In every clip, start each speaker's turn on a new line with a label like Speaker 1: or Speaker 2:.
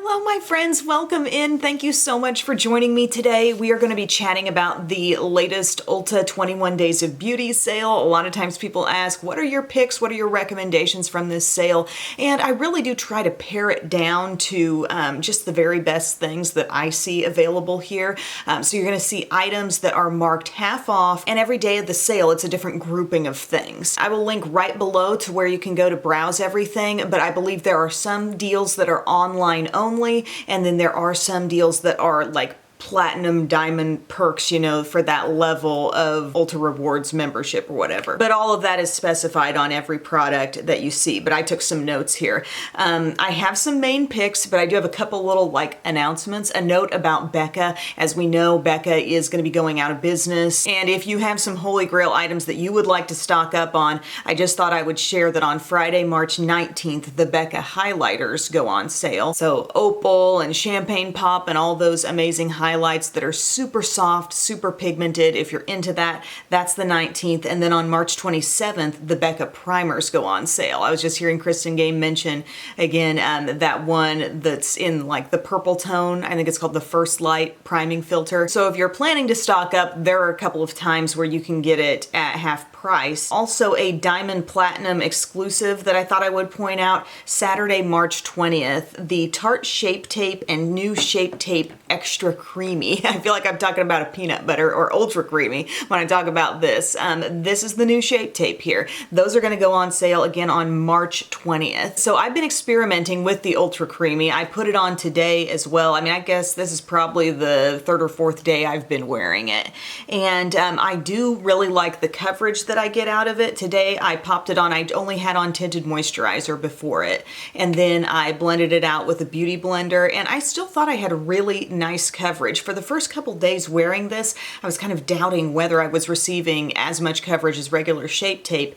Speaker 1: Hello, my friends. Welcome in. Thank you so much for joining me today. We are going to be chatting about the latest Ulta 21 Days of Beauty sale. A lot of times people ask, what are your picks? What are your recommendations from this sale? And I really do try to pare it down to just the very best things that I see available here. So you're going to see items that are marked half off, and every day of the sale, it's a different grouping of things. I will link right below to where you can go to browse everything, but I believe there are some deals that are online only, and then there are some deals that are like platinum diamond perks, you know, for that level of Ulta Rewards membership or whatever. But all of that is specified on every product that you see, but I took some notes here. I have some main picks, but I do have a couple little like announcements. A note about BECCA. As we know, BECCA is going to be going out of business, and if you have some holy grail items that you would like to stock up on, I just thought I would share that on Friday, March 19th, the BECCA highlighters go on sale. So Opal and Champagne Pop and all those amazing highlights that are super soft, super pigmented. If you're into that, that's the 19th. And then on March 27th, the BECCA primers go on sale. I was just hearing Kristen Game mention again that one that's in like the purple tone. I think it's called the First Light priming filter. So if you're planning to stock up, there are a couple of times where you can get it at half price. Also a diamond platinum exclusive that I thought I would point out, Saturday, March 20th, the Tarte Shape Tape and new Shape Tape Extra Creamy. I feel like I'm talking about a peanut butter or ultra creamy when I talk about this. This is the new Shape Tape here. Those are going to go on sale again on March 20th. So I've been experimenting with the ultra creamy. I put it on today as well. I mean, I guess this is probably the third or fourth day I've been wearing it. And I do really like the coverage that I get out of it. Today I popped it on. I only had on tinted moisturizer before it, and then I blended it out with a beauty blender, and I still thought I had really nice coverage. For the first couple days wearing this, I was kind of doubting whether I was receiving as much coverage as regular Shape Tape.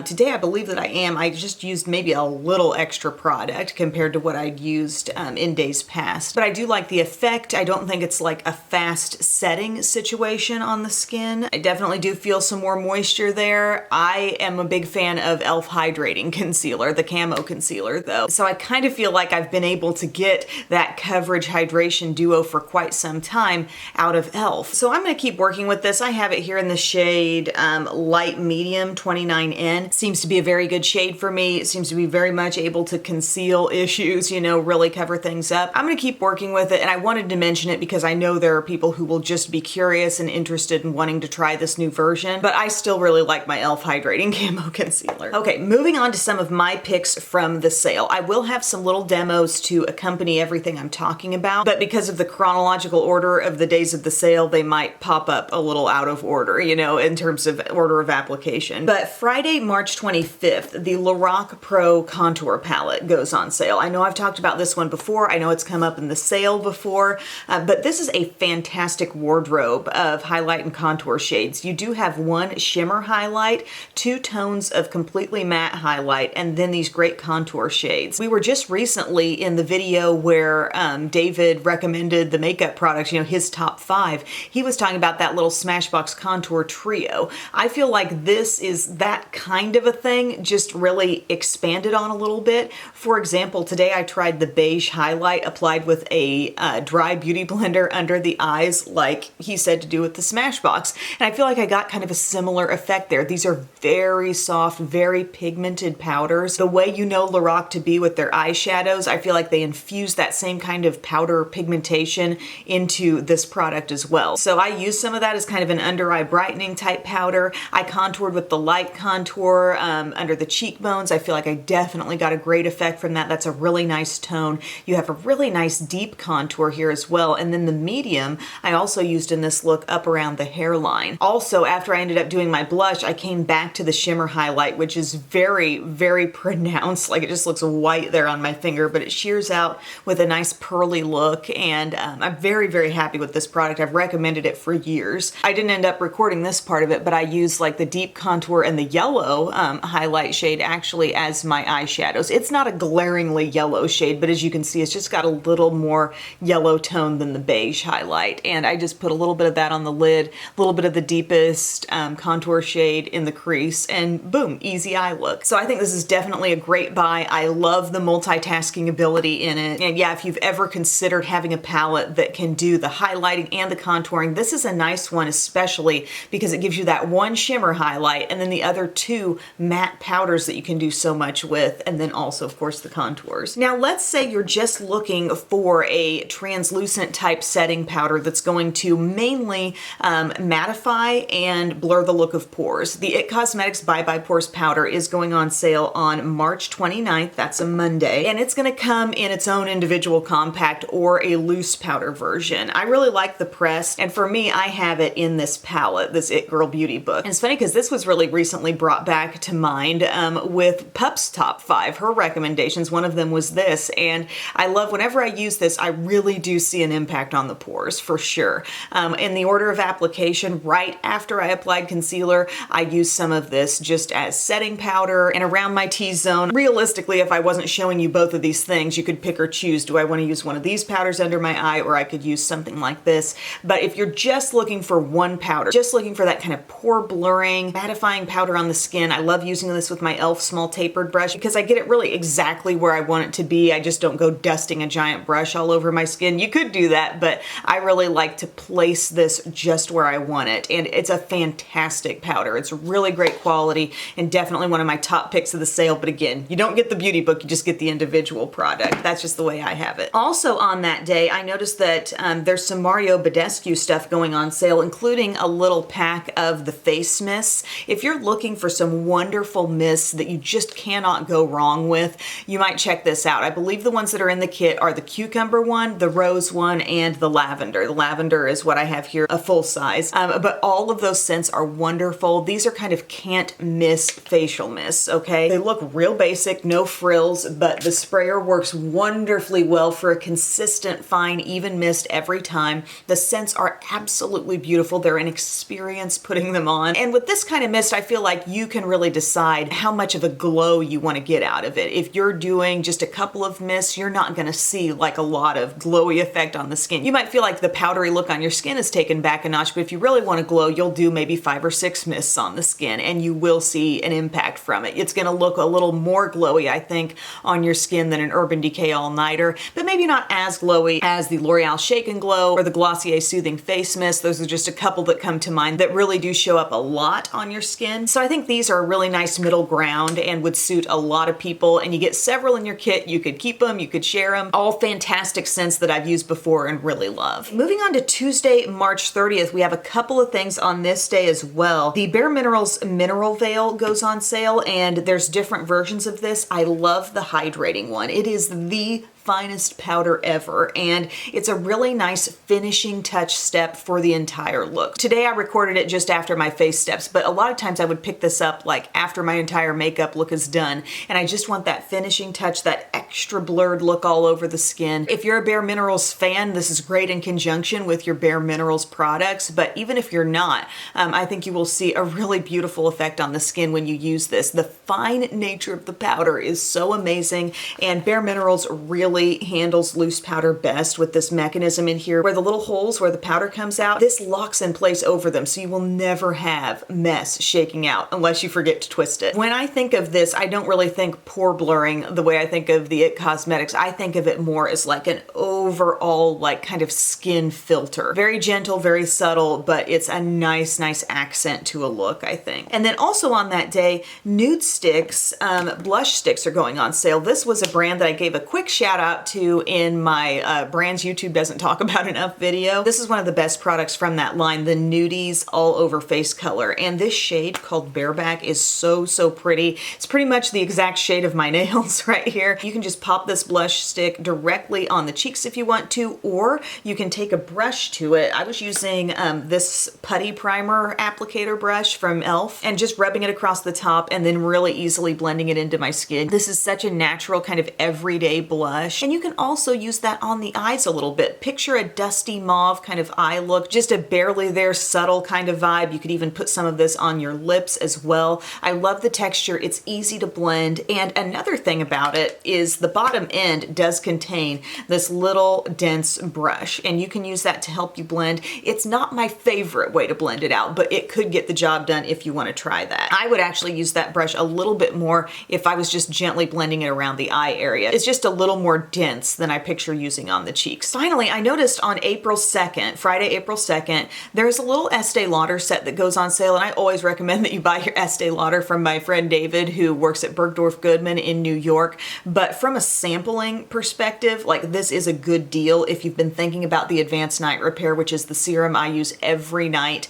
Speaker 1: Today I believe that I am. I just used maybe a little extra product compared to what I'd used in days past. But I do like the effect. I don't think it's like a fast setting situation on the skin. I definitely do feel some more moisture there. I am a big fan of e.l.f. Hydrating Concealer, the camo concealer though. So I kind of feel like I've been able to get that coverage hydration duo for quite some time out of e.l.f. So I'm going to keep working with this. I have it here in the shade Light Medium 29N. Seems to be a very good shade for me. It seems to be very much able to conceal issues, you know, really cover things up. I'm going to keep working with it, and I wanted to mention it because I know there are people who will just be curious and interested in wanting to try this new version, but I still really like my e.l.f. Hydrating Camo Concealer. Okay, moving on to some of my picks from the sale. I will have some little demos to accompany everything I'm talking about, but because of the chronological order of the days of the sale, they might pop up a little out of order, you know, in terms of order of application. But Friday, March 25th, the Lorac Pro Contour Palette goes on sale. I know I've talked about this one before. I know it's come up in the sale before, but this is a fantastic wardrobe of highlight and contour shades. You do have one shimmer highlight, two tones of completely matte highlight, and then these great contour shades. We were just recently in the video where David recommended the makeup products, you know, his top 5. He was talking about that little Smashbox contour trio. I feel like this is that kind of a thing, just really expanded on a little bit. For example, today I tried the beige highlight applied with a dry beauty blender under the eyes, like he said to do with the Smashbox. And I feel like I got kind of a similar effect there. These are very soft, very pigmented powders. The way you know Lorac to be with their eyeshadows, I feel like they infuse that same kind of powder pigmentation into this product as well. So I used some of that as kind of an under eye brightening type powder. I contoured with the light contour under the cheekbones. I feel like I definitely got a great effect from that. That's a really nice tone. You have a really nice deep contour here as well. And then the medium I also used in this look up around the hairline. Also, after I ended up doing my blush, I came back to the shimmer highlight, which is very, very pronounced. Like it just looks white there on my finger, but it sheers out with a nice pearly look, and I'm very very, very happy with this product. I've recommended it for years. I didn't end up recording this part of it, but I used like the deep contour and the yellow highlight shade actually as my eyeshadows. It's not a glaringly yellow shade, but as you can see, it's just got a little more yellow tone than the beige highlight. And I just put a little bit of that on the lid, a little bit of the deepest contour shade in the crease, and boom, easy eye look. So I think this is definitely a great buy. I love the multitasking ability in it. And yeah, if you've ever considered having a palette that can do the highlighting and the contouring, this is a nice one, especially because it gives you that one shimmer highlight and then the other two matte powders that you can do so much with, and then also, of course, the contours. Now, let's say you're just looking for a translucent type setting powder that's going to mainly mattify and blur the look of pores. The IT Cosmetics Bye Bye Pores powder is going on sale on March 29th. That's a Monday. And it's going to come in its own individual compact or a loose powder version. I really like the pressed, and for me, I have it in this palette, this It Girl Beauty book. And it's funny because this was really recently brought back to mind with Pup's Top 5, her recommendations. One of them was this, and I love whenever I use this, I really do see an impact on the pores for sure. In the order of application, right after I applied concealer, I used some of this just as setting powder and around my T-zone. Realistically, if I wasn't showing you both of these things, you could pick or choose. Do I want to use one of these powders under my eye, or I could use something like this? But if you're just looking for one powder, just looking for that kind of pore blurring, mattifying powder on the skin, I love using this with my e.l.f. small tapered brush because I get it really exactly where I want it to be. I just don't go dusting a giant brush all over my skin. You could do that, but I really like to place this just where I want it. And it's a fantastic powder. It's really great quality and definitely one of my top picks of the sale. But again, you don't get the beauty book, you just get the individual product. That's just the way I have it. Also on that day, I noticed that there's some Mario Badescu stuff going on sale, including a little pack of the face mists. If you're looking for some wonderful mists that you just cannot go wrong with, you might check this out. I believe the ones that are in the kit are the cucumber one, the rose one, and the lavender. The lavender is what I have here, a full size. But all of those scents are wonderful. These are kind of can't miss facial mists, okay? They look real basic, no frills, but the sprayer works wonderfully well for a consistent, fine, even mist every time. The scents are absolutely beautiful. They're an experience putting them on. And with this kind of mist, I feel like you can really decide how much of a glow you want to get out of it. If you're doing just a couple of mists, you're not going to see like a lot of glowy effect on the skin. You might feel like the powdery look on your skin is taken back a notch, but if you really want to glow, you'll do maybe 5 or 6 mists on the skin and you will see an impact from it. It's going to look a little more glowy, I think, on your skin than an Urban Decay All-Nighter, but maybe not as glowy as the L'Oreal Shake and Glow or the Glossier Soothing Face Mist. Those are just a couple that come to mind that really do show up a lot on your skin. So I think these are a really nice middle ground and would suit a lot of people, and you get several in your kit. You could keep them, you could share them. All fantastic scents that I've used before and really love. Moving on to Tuesday, March 30th, we have a couple of things on this day as well. The Bareminerals Mineral Veil goes on sale, and there's different versions of this. I love the hydrating one. It is the finest powder ever, and it's a really nice finishing touch step for the entire look. Today I recorded it just after my face steps, but a lot of times I would pick this up like after my entire makeup look is done, and I just want that finishing touch, that extra blurred look all over the skin. If you're a Bareminerals fan, this is great in conjunction with your Bareminerals products, but even if you're not, I think you will see a really beautiful effect on the skin when you use this. The fine nature of the powder is so amazing, and Bareminerals really handles loose powder best with this mechanism in here where the little holes where the powder comes out, this locks in place over them, so you will never have mess shaking out unless you forget to twist it. When I think of this, I don't really think pore blurring the way I think of the IT Cosmetics. I think of it more as like an overall like kind of skin filter. Very gentle, very subtle, but it's a nice accent to a look, I think. And then also on that day, nudestix blush sticks are going on sale. This was a brand that I gave a quick shout out to in my brands YouTube doesn't talk about enough video. This is one of the best products from that line, the Nudies All Over Face Color. And this shade called Bareback is so pretty. It's pretty much the exact shade of my nails right here. You can just pop this blush stick directly on the cheeks if you want to, or you can take a brush to it. I was using this putty primer applicator brush from e.l.f. and just rubbing it across the top and then really easily blending it into my skin. This is such a natural kind of everyday blush. And you can also use that on the eyes a little bit. Picture a dusty mauve kind of eye look, just a barely there subtle kind of vibe. You could even put some of this on your lips as well. I love the texture. It's easy to blend. And another thing about it is the bottom end does contain this little dense brush, and you can use that to help you blend. It's not my favorite way to blend it out, but it could get the job done if you want to try that. I would actually use that brush a little bit more if I was just gently blending it around the eye area. It's just a little more dense than I picture using on the cheeks. Finally, I noticed on April 2nd, Friday, April 2nd, there's a little Estee Lauder set that goes on sale, and I always recommend that you buy your Estee Lauder from my friend David, who works at Bergdorf Goodman in New York. But from a sampling perspective, like, this is a good deal if you've been thinking about the Advanced Night Repair, which is the serum I use every night,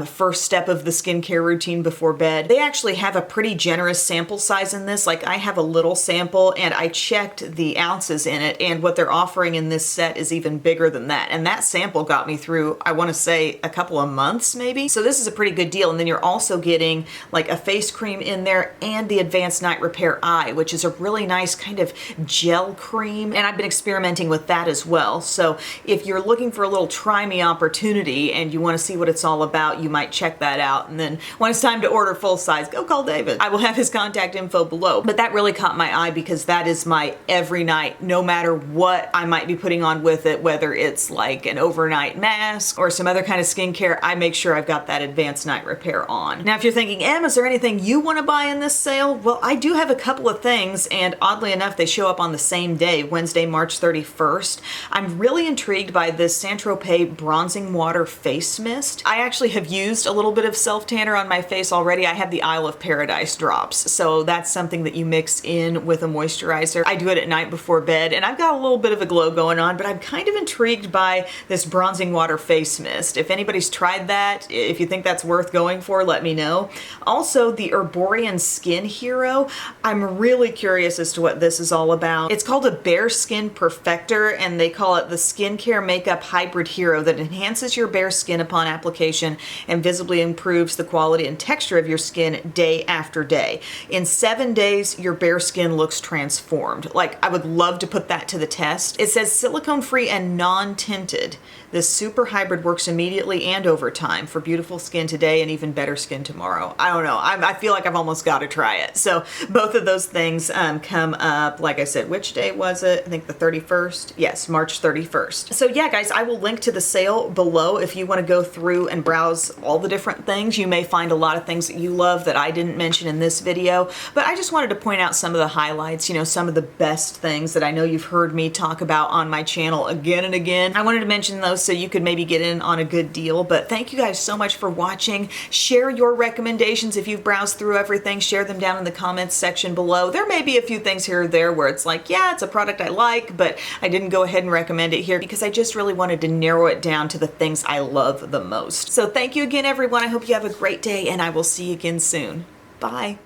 Speaker 1: first step of the skincare routine before bed. They actually have a pretty generous sample size in this. Like, I have a little sample and I checked the ounces in it, and what they're offering in this set is even bigger than that. And that sample got me through, I want to say, a couple of months maybe. So this is a pretty good deal. And then you're also getting like a face cream in there and the Advanced Night Repair Eye, which is a really nice kind of gel cream. And I've been experimenting with that as well. So if you're looking for a little try me opportunity and you want to see what it's all about, you might check that out. And then when it's time to order full size, go call David. I will have his contact info below. But that really caught my eye because that is my every night, no matter what I might be putting on with it, whether it's like an overnight mask or some other kind of skincare, I make sure I've got that Advanced Night Repair on. Now, if you're thinking, Em, is there anything you want to buy in this sale? Well, I do have a couple of things, and oddly enough, they show up on the same day, Wednesday, March 31st. I'm really intrigued by this Saint-Tropez Bronzing Water Face Mist. I actually have used a little bit of self-tanner on my face already. I have the Isle of Paradise drops, so that's something that you mix in with a moisturizer. I do it at night before bed, and I've got a little bit of a glow going on, but I'm kind of intrigued by this Bronzing Water Face Mist. If anybody's tried that, if you think that's worth going for, let me know. Also, the Herborian Skin Hero. I'm really curious as to what this is all about. It's called a Bare Skin Perfector, and they call it the Skincare Makeup Hybrid Hero that enhances your bare skin upon application and visibly improves the quality and texture of your skin day after day. In 7 days, your bare skin looks transformed. Like, I would love to put that to the test. It says silicone-free and non-tinted. This super hybrid works immediately and over time for beautiful skin today and even better skin tomorrow. I don't know. I feel like I've almost got to try it. So both of those things come up, like I said, which day was it? I think the 31st. Yes, March 31st. So yeah, guys, I will link to the sale below if you want to go through and browse all the different things. You may find a lot of things that you love that I didn't mention in this video, but I just wanted to point out some of the highlights, you know, some of the best things that I know you've heard me talk about on my channel again and again. I wanted to mention those so you could maybe get in on a good deal. But thank you guys so much for watching. Share your recommendations. If you've browsed through everything, share them down in the comments section below. There may be a few things here or there where it's like, yeah, it's a product I like, but I didn't go ahead and recommend it here because I just really wanted to narrow it down to the things I love the most. So thank you again, everyone. I hope you have a great day, and I will see you again soon. Bye.